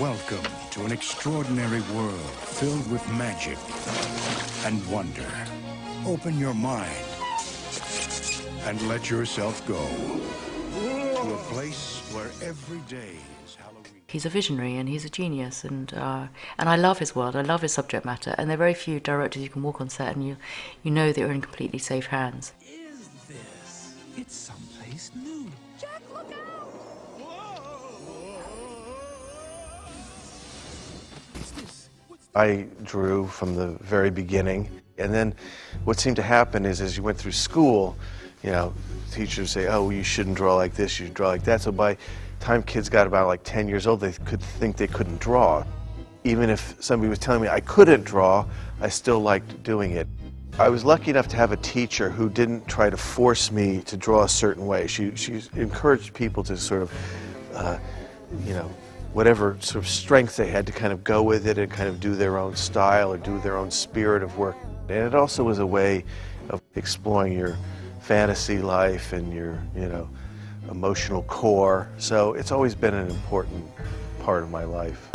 Welcome to an extraordinary world filled with magic and wonder. Open your mind and let yourself go to a place where every day is Halloween. He's a visionary and he's a genius, and I love his world. I love his subject matter, and there are very few directors you can walk on set and you know that you're in completely safe hands. Is this? It's someplace new. Jack, look out! I drew from the very beginning, and then what seemed to happen is as you went through school, you know, teachers say, oh, you shouldn't draw like this, you should draw like that. So by the time kids got about like 10 years old, they could think they couldn't draw. Even if somebody was telling me I couldn't draw, I still liked doing it. I was lucky enough to have a teacher who didn't try to force me to draw a certain way. She encouraged people to sort of, you know, whatever sort of strength they had to kind of go with it and kind of do their own style or do their own spirit of work. And it also was a way of exploring your fantasy life and your, you know, emotional core. So it's always been an important part of my life.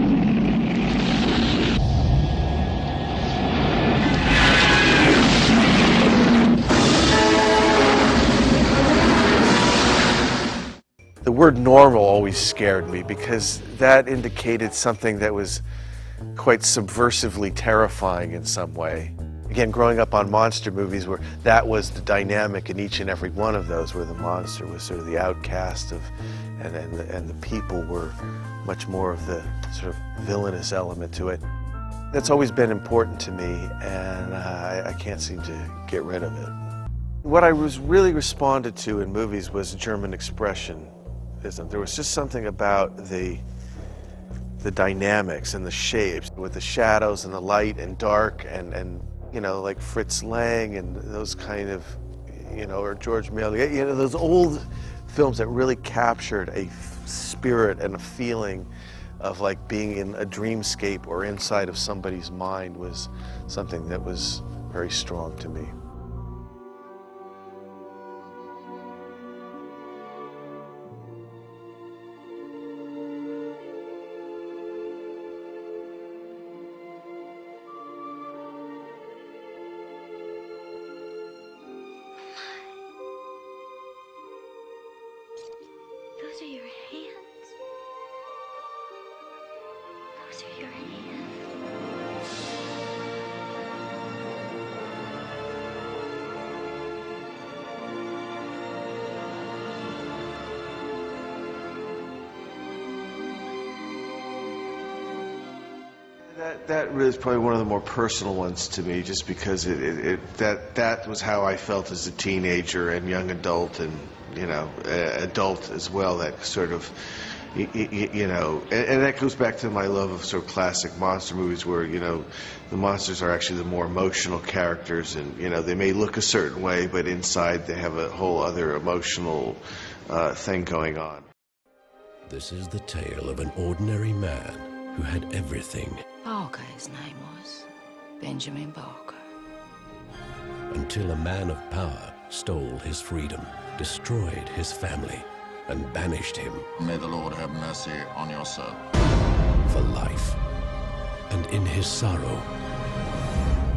The word normal always scared me because that indicated something that was quite subversively terrifying in some way. Again, growing up on monster movies where that was the dynamic in each and every one of those, where the monster was sort of the outcast of, and the people were much more of the sort of villainous element to it. That's always been important to me, and I can't seem to get rid of it. What I was really responded to in movies was German expression. There was just something about the dynamics and the shapes with the shadows and the light and dark and you know, like Fritz Lang and those kind of, you know, or George Méliès, you know, those old films that really captured a spirit and a feeling of like being in a dreamscape or inside of somebody's mind was something that was very strong to me. Those are your hands. Those are your hands. That really is probably one of the more personal ones to me, just because that was how I felt as a teenager and young adult, and you know, adult as well. That sort of, you know, and that goes back to my love of sort of classic monster movies, where you know, the monsters are actually the more emotional characters, and you know, they may look a certain way, but inside they have a whole other emotional thing going on. This is the tale of an ordinary man who had everything. Barker, his name was. Benjamin Barker. Until a man of power stole his freedom, destroyed his family, and banished him. May the Lord have mercy on your soul. For life. And in his sorrow,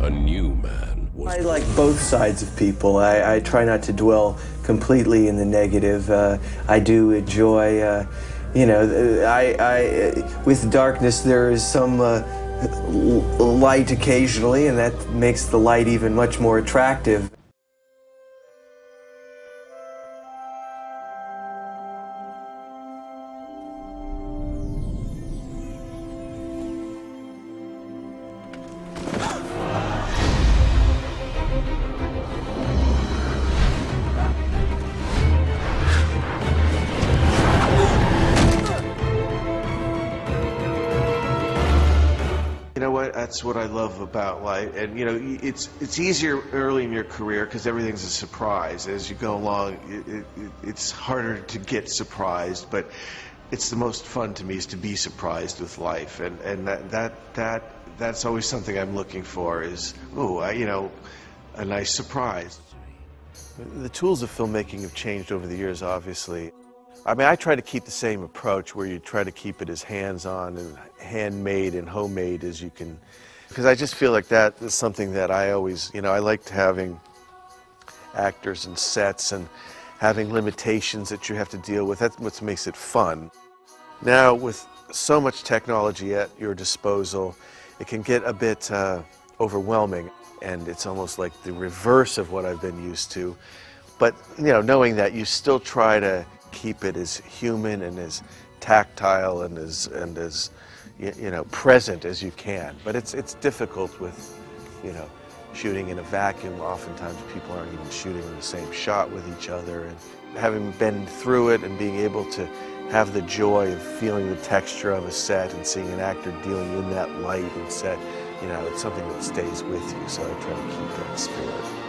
a new man was I like both sides of people. I try not to dwell completely in the negative. I do enjoy, you know, with darkness there is some light occasionally, and that makes the light even much more attractive. You know what? That's what I love about life. And you know, it's easier early in your career because everything's a surprise. As you go along, it's harder to get surprised. But it's the most fun to me is to be surprised with life, and that's always something I'm looking for. Is you know, a nice surprise. The tools of filmmaking have changed over the years, obviously. I mean, I try to keep the same approach where you try to keep it as hands-on and handmade and homemade as you can, because I just feel like that is something that I always, you know, I liked having actors and sets and having limitations that you have to deal with. That's what makes it fun. Now, with so much technology at your disposal, it can get a bit overwhelming, and it's almost like the reverse of what I've been used to. But, you know, knowing that, you still try to keep it as human and as tactile and as you know, present as you can. But it's difficult with, you know, shooting in a vacuum. Oftentimes people aren't even shooting in the same shot with each other. And having been through it and being able to have the joy of feeling the texture of a set and seeing an actor dealing in that light and set, you know, it's something that stays with you. So I try to keep that spirit.